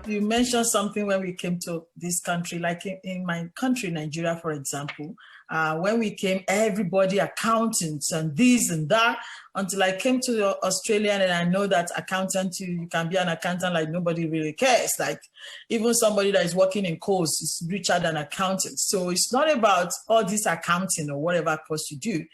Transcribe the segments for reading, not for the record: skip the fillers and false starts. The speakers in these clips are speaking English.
you mentioned something when we came to this country, like in my country, Nigeria, for example. When we came, everybody accountants and this and that, until I came to Australia, and I know that accountant, you can be an accountant like nobody really cares. Like even somebody that is working in course is richer than accountant. So it's not about all this accounting or whatever course you do.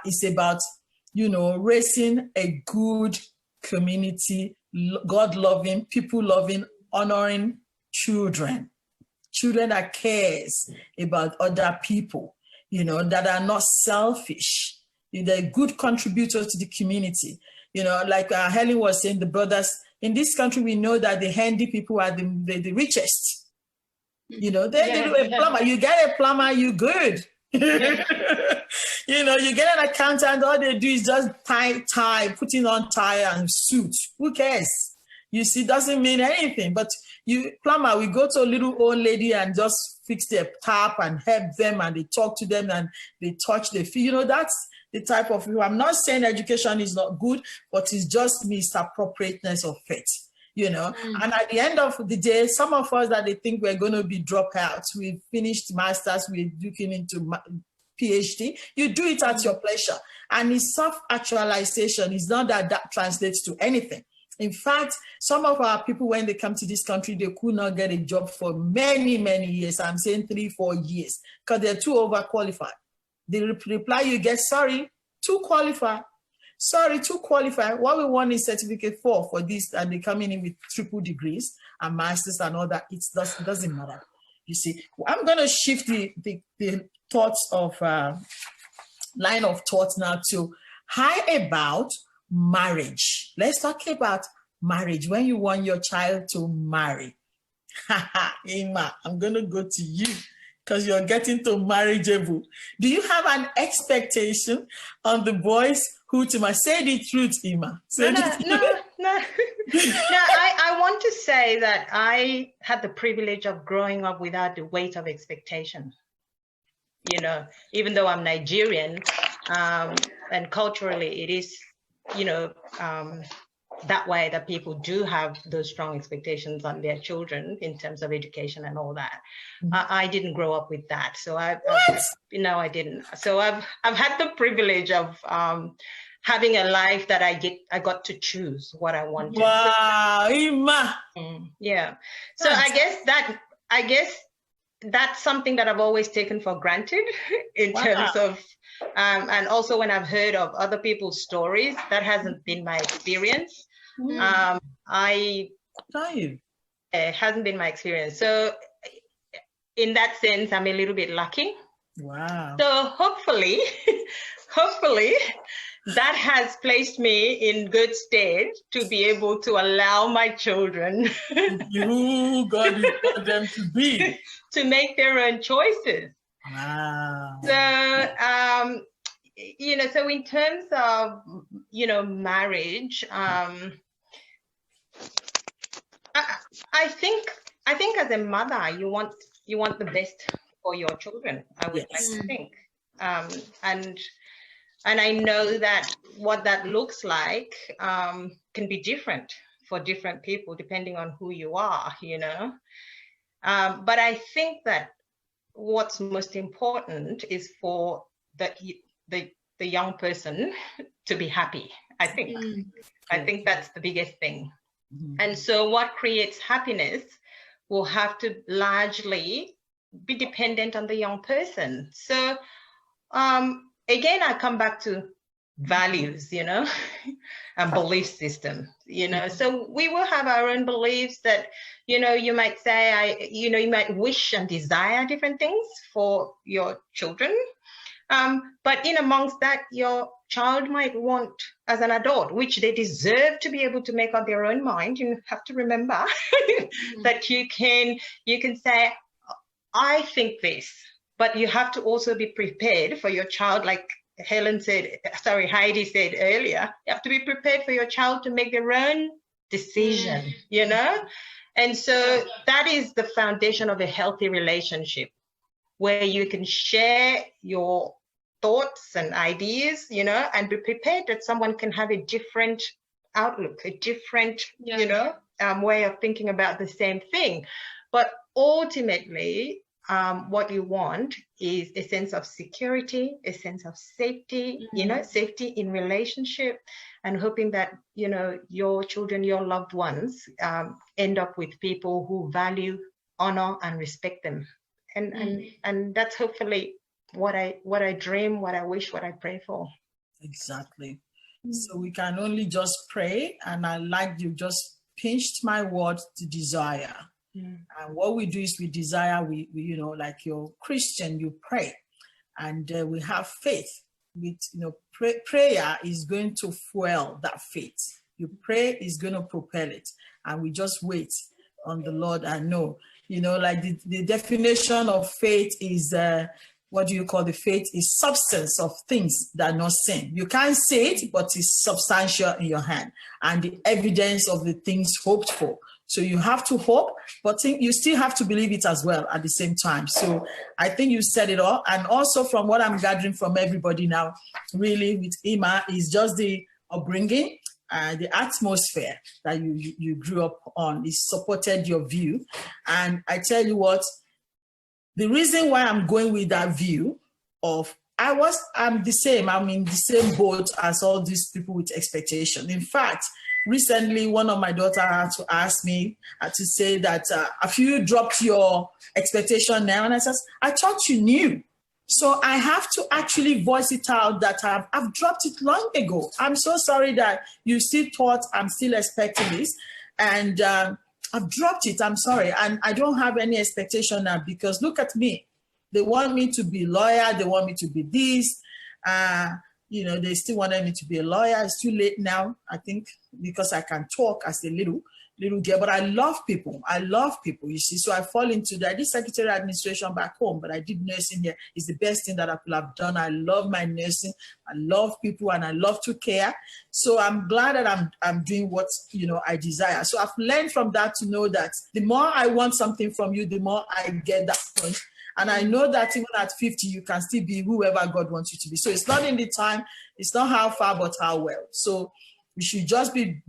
It's about, raising a good community, God-loving, people-loving, honoring children that cares about other people, that are not selfish. They're good contributors to the community. Like Helen was saying, the brothers in this country, we know that the handy people are the richest. They do a plumber. You get a plumber, you good. You get an accountant, all they do is just tie, putting on tie and suit. Who cares? You see, doesn't mean anything. But plumber, we go to a little old lady and just fix their tap and help them, and they talk to them and they touch their feet. That's the type of people. I'm not saying education is not good, but it's just misappropriateness of faith. And at the end of the day, some of us that they think we're going to be dropouts, we've finished masters, we're looking into PhD, you do it at your pleasure. And it's self-actualization. It's not that translates to anything. In fact, some of our people, when they come to this country, they could not get a job for many, many years. I'm saying 3-4 years, because they're too overqualified. The reply you get, sorry, too qualified. Sorry, too qualified. What we want is certificate for this, and they come in with triple degrees and masters and all that. It doesn't matter. You see, I'm going to shift the thoughts of line of thought now to how about marriage. Let's talk about marriage. When you want your child to marry, Ima, I'm going to go to you, because you're getting to marriageable. Do you have an expectation on the boys who to say the truth, Ima? No. I want to say that I had the privilege of growing up without the weight of expectation. Even though I'm Nigerian, and culturally it is, that way, that people do have those strong expectations on their children in terms of education and all that. I didn't grow up with that, so I didn't. So I've had the privilege of having a life that I got to choose what I wanted. Wow, Ima. Yeah. So I guess that's something that I've always taken for granted in terms of. And also when I've heard of other people's stories, that hasn't been my experience. It hasn't been my experience. So in that sense, I'm a little bit lucky. Wow. So hopefully that has placed me in good stead to be able to allow my children you got them to be to make their own choices. Wow. So, so in terms of, marriage, I think as a mother, you want the best for your children, I would like to think. And I know that what that looks like can be different for different people, depending on who you are, But I think that what's most important is for the young person to be happy. I think that's the biggest thing. And so what creates happiness will have to largely be dependent on the young person. So again, I come back to values, and belief system, so we will have our own beliefs that, you might say, you might wish and desire different things for your children. But in amongst that, your child might want as an adult, which they deserve to be able to make up their own mind. You have to remember that you can say, I think this, but you have to also be prepared for your child, like Heidi said earlier, you have to be prepared for your child to make their own decision, And so that is the foundation of a healthy relationship, where you can share your thoughts and ideas, and be prepared that someone can have a different outlook, a different, way of thinking about the same thing. But ultimately, what you want is a sense of security, a sense of safety, safety in relationship, and hoping that, your children, your loved ones end up with people who value, honor, and respect them. And that's hopefully what I dream, what I wish, what I pray for. Exactly. So we can only just pray, and I like you just pinched my word, to desire. And what we do is we desire, we like you're Christian, you pray, and we have faith. With prayer is going to fuel that faith. You pray is going to propel it, and we just wait on the Lord and know. Like the definition of faith is what do you call the faith? Is substance of things that are not seen. You can't see it, but it's substantial in your hand, and the evidence of the things hoped for. So you have to hope, but you still have to believe it as well at the same time. So I think you said it all. And also from what I'm gathering from everybody now, really with Ima, is just the upbringing, the atmosphere that you grew up on. It supported your view. And I tell you what, the reason why I'm going with that view of I'm the same. I'm in the same boat as all these people with expectation. In fact, recently, one of my daughters had to ask me to say that, have you dropped your expectation now? And I said, I thought you knew. So I have to actually voice it out that I've dropped it long ago. I'm so sorry that you still thought I'm still expecting this. And I've dropped it. I'm sorry. And I don't have any expectation now, because look at me. They want me to be a lawyer. They want me to be this. They still wanted me to be a lawyer. It's too late now, I think, because I can talk as a little girl. But I love people. You see. So I fall into that. I did secretary administration back home, but I did nursing here. It's the best thing that I could have done. I love my nursing. I love people, and I love to care. So I'm glad that I'm doing what I desire. So I've learned from that to know that the more I want something from you, the more I get that point. And I know that even at 50, you can still be whoever God wants you to be. So it's not in the time, it's not how far, but how well. So we should just be,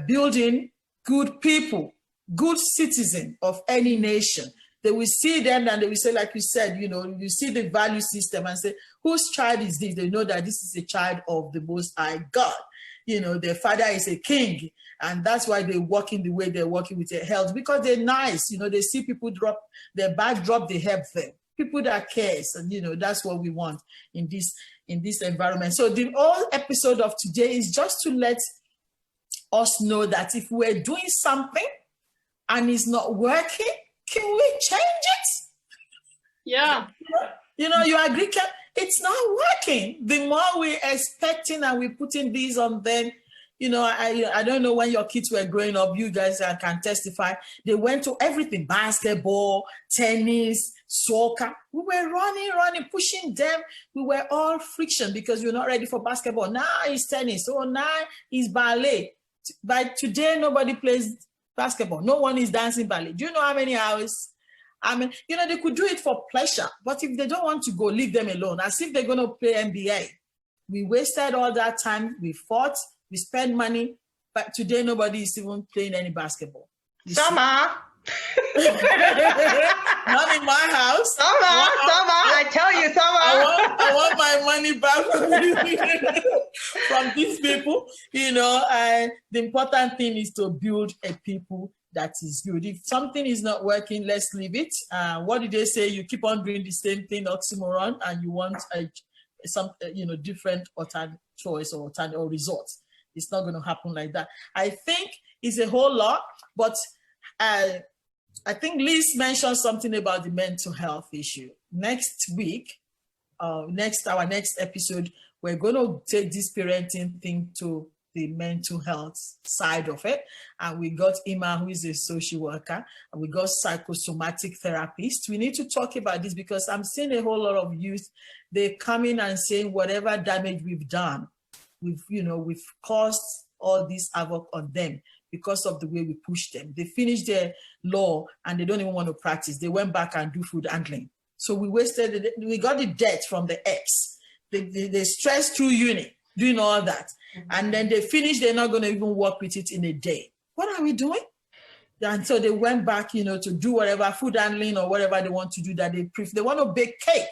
building good people, good citizens of any nation. They will see them and they will say, like you said, you see the value system and say, whose child is this? They know that this is a child of the Most High God. Their father is a king. And that's why they're walking the way they're walking with their health, because they're nice. They see people drop their bag, they help them. People that cares, and that's what we want in this environment. So the whole episode of today is just to let us know that if we're doing something and it's not working, can we change it? Yeah. You agree? It's not working. The more we're expecting and we're putting these on them. I don't know when your kids were growing up, you guys can testify. They went to everything, basketball, tennis, soccer. We were running, pushing them. We were all friction because we're not ready for basketball. Now it's tennis. So now it's ballet. By today, nobody plays basketball. No one is dancing ballet. Do you know how many hours? They could do it for pleasure. But if they don't want to go, leave them alone. As if they're going to play NBA. We wasted all that time. We fought. We spend money, but today nobody is even playing any basketball. Summer. Not in my house. Summer. I tell you, Summer. I want my money back from these people. The important thing is to build a people that is good. If something is not working, let's leave it. What did they say? You keep on doing the same thing, oxymoron, and you want some different alternate choice or alternate or results. It's not going to happen like that. I think it's a whole lot, but I think Liz mentioned something about the mental health issue. Next week, our next episode, we're going to take this parenting thing to the mental health side of it. And we got Ima, who is a social worker, and we got psychosomatic therapist. We need to talk about this because I'm seeing a whole lot of youth. They come in and saying whatever damage we've done, we've caused all this havoc on them because of the way we push them. They finished their law and they don't even want to practice. They went back and do food handling. So we got the debt from the ex. They stressed through uni. doing all that. And then they finish, they're not going to even work with it in a day. What are we doing? And so they went back, to do whatever, food handling or whatever they want to do that they prefer. They want to bake cake.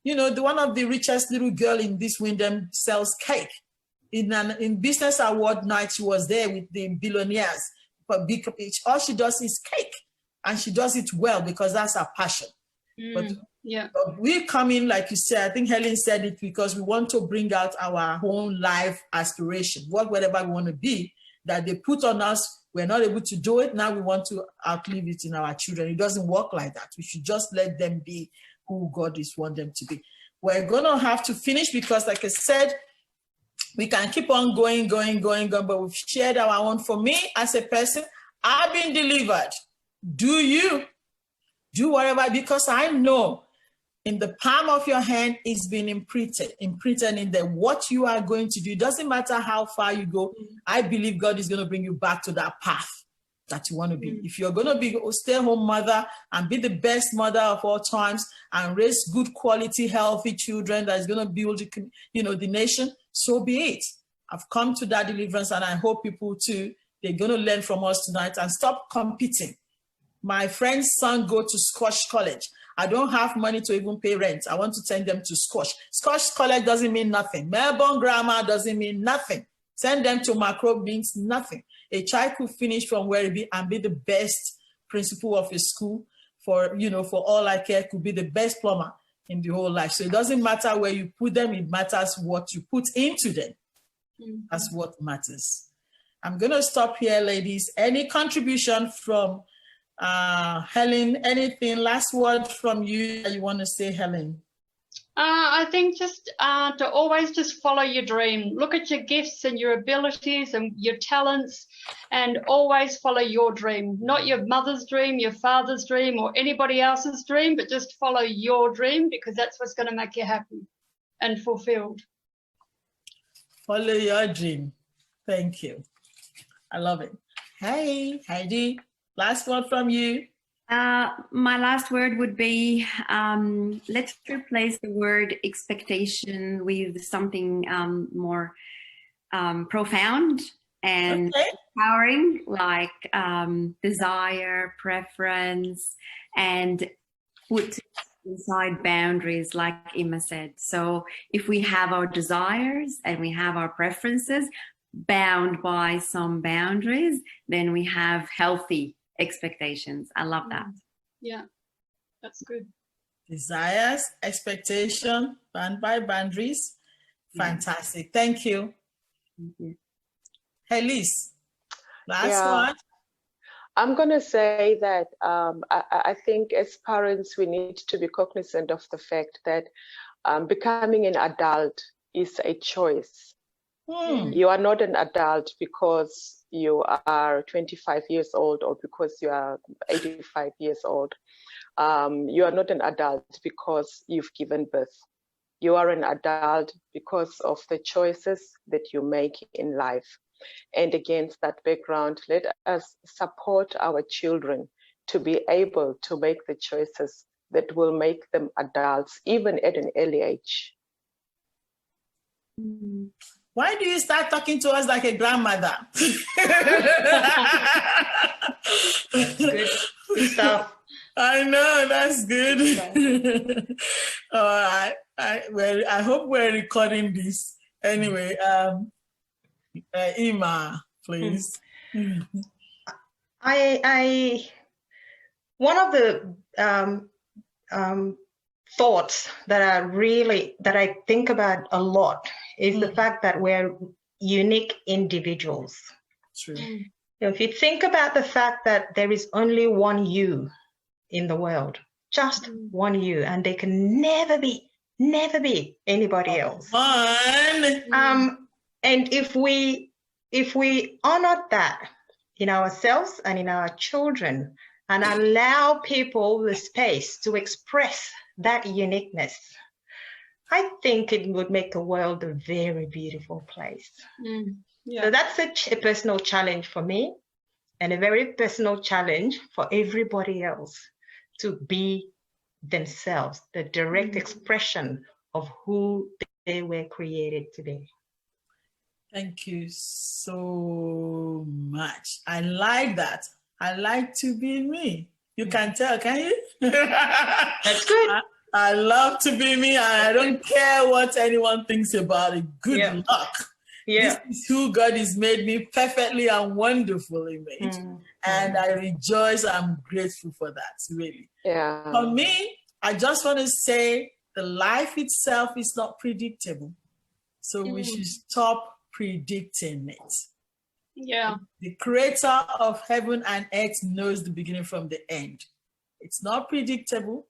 One of the richest little girl in this Wyndham sells cake. In business award night, she was there with the billionaires. But all she does is cake. And she does it well because that's her passion. But we come in, like you said, I think Helen said it, because we want to bring out our own life aspiration, whatever we want to be, that they put on us. We're not able to do it. Now we want to outlive it in our children. It doesn't work like that. We should just let them be who God is want them to be. We're going to have to finish because, like I said, we can keep on going, but we've shared our own. For me, as a person, I've been delivered. Do you? Do whatever, because I know in the palm of your hand is being imprinted in there what you are going to do. It doesn't matter how far you go. I believe God is going to bring you back to that path that you want to be. If you're going to be a stay-at-home mother and be the best mother of all times and raise good quality, healthy children that is going to build, the nation, so be it. I've come to that deliverance, and I hope people too, they're going to learn from us tonight and stop competing. My friend's son go to Scotch College. I don't have money to even pay rent. I want to send them to Scotch. Scotch College doesn't mean nothing. Melbourne Grammar doesn't mean nothing. Send them to Macro means nothing. A child could finish from Werribee and be the best principal of a school for all I care, could be the best plumber in the whole life. So it doesn't matter where you put them. It matters what you put into them. That's what matters. I'm going to stop here, ladies. Any contribution from Helen, anything, last word from you that you want to say, Helen? I think just to always just follow your dream. Look at your gifts and your abilities and your talents, and always follow your dream, not your mother's dream, your father's dream, or anybody else's dream, but just follow your dream, because that's what's going to make you happy and fulfilled. Follow your dream. Thank you. I love it. Hey, Heidi. Last word from you. My last word would be, let's replace the word expectation with something more profound and empowering, like desire, preference, and put inside boundaries, like Emma said. So if we have our desires and we have our preferences bound by some boundaries, then we have healthy expectations. I love that. Yeah, that's good. Desires, expectation, bound by boundaries. Fantastic. Thank you. Hey, Liz, last one. I'm going to say that I think as parents, we need to be cognizant of the fact that becoming an adult is a choice. You are not an adult because you are 25 years old or because you are 85 years old. You are not an adult because you've given birth. You are an adult because of the choices that you make in life. And against that background, let us support our children to be able to make the choices that will make them adults, even at an early age. Why do you start talking to us like a grandmother? Good stuff. I know, that's good. All right. I hope we're recording this. Anyway, Emma, please. One of the thoughts that I think about a lot is the fact that we're unique individuals. True. If you think about the fact that there is only one you in the world, just one you, and there can never be anybody else. One. And if we honor that in ourselves and in our children, and allow people the space to express that uniqueness, I think it would make the world a very beautiful place. So that's a personal challenge for me, and a very personal challenge for everybody else, to be themselves, the direct expression of who they were created to be. Thank you so much. I like that. I like to be me. You can tell, can you? That's good. I love to be me, and I don't care what anyone thinks about it. Good luck. Yeah. This is who God has made me, perfectly and wonderfully made. And I rejoice. I'm grateful for that, really. Yeah. For me, I just want to say the life itself is not predictable. So we should stop predicting it. Yeah. The creator of heaven and earth knows the beginning from the end. It's not predictable.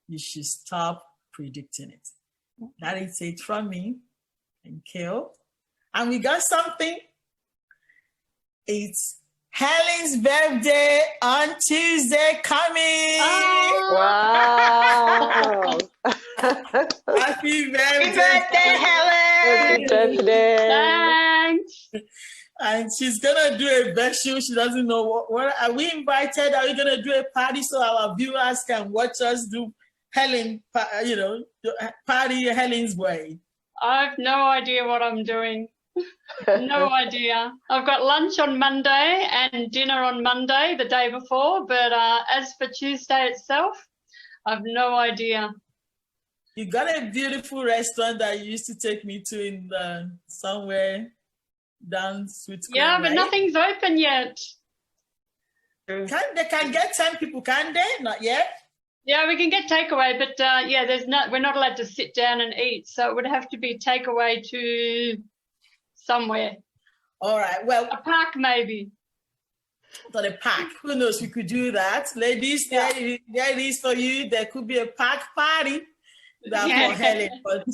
You should stop predicting it. That is it from me. Thank you. And we got something. It's Helen's birthday on Tuesday coming. Wow. Happy birthday. Happy birthday, Helen. Happy birthday. Thanks. And she's gonna do a special. She doesn't know what are we invited? Are we gonna do a party so our viewers can watch us do Helen, party Helen's way? I have no idea what I'm doing. No idea. I've got lunch on Monday and dinner on Monday, the day before. But as for Tuesday itself, I've no idea. You got a beautiful restaurant that you used to take me to in somewhere down Switzerland. Yeah, but right? nothing's open yet. They can get 10 people, can they? Not yet. Yeah, we can get takeaway, but we're not allowed to sit down and eat, so it would have to be takeaway to somewhere. All right. Well, a park maybe. To the park. Who knows? We could do that, ladies. There it is for you. There could be a park party. That for Helen. But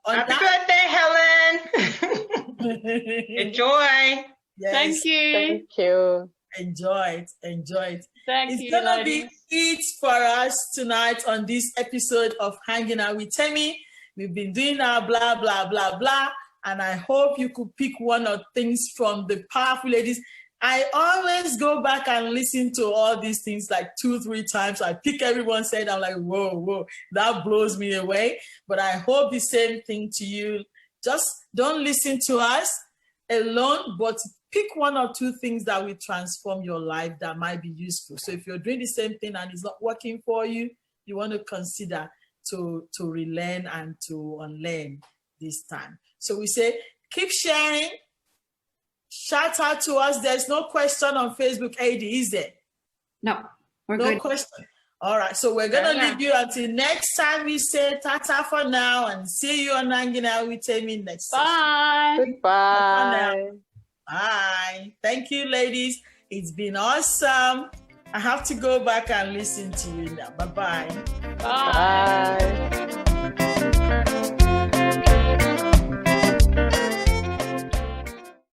happy birthday, Helen. Enjoy. Yes. Thank you. Thank you. Enjoy it. Enjoy it. Thank you. It's gonna ladies. be it for us tonight on this episode of Hanging Out with Temi. We've been doing our blah blah blah blah, and I hope you could pick one of things from the powerful ladies. I always go back and listen to all these things like 2-3 times. I pick everyone said, I'm like, whoa, that blows me away. But I hope the same thing to you. Just don't listen to us alone, but pick 1 or 2 things that will transform your life that might be useful. So if you're doing the same thing and it's not working for you, you want to consider to relearn and to unlearn this time. So we say, keep sharing. Shout out to us. There's no question on Facebook, AD, is there? No, we're no good. Question. All right, so we're going to leave you until next time. We say tata for now and see you on Hanging Out with Temi next Bye. session. Goodbye. Bye. Thank you, ladies. It's been awesome. I have to go back and listen to you now. Bye-bye. Bye.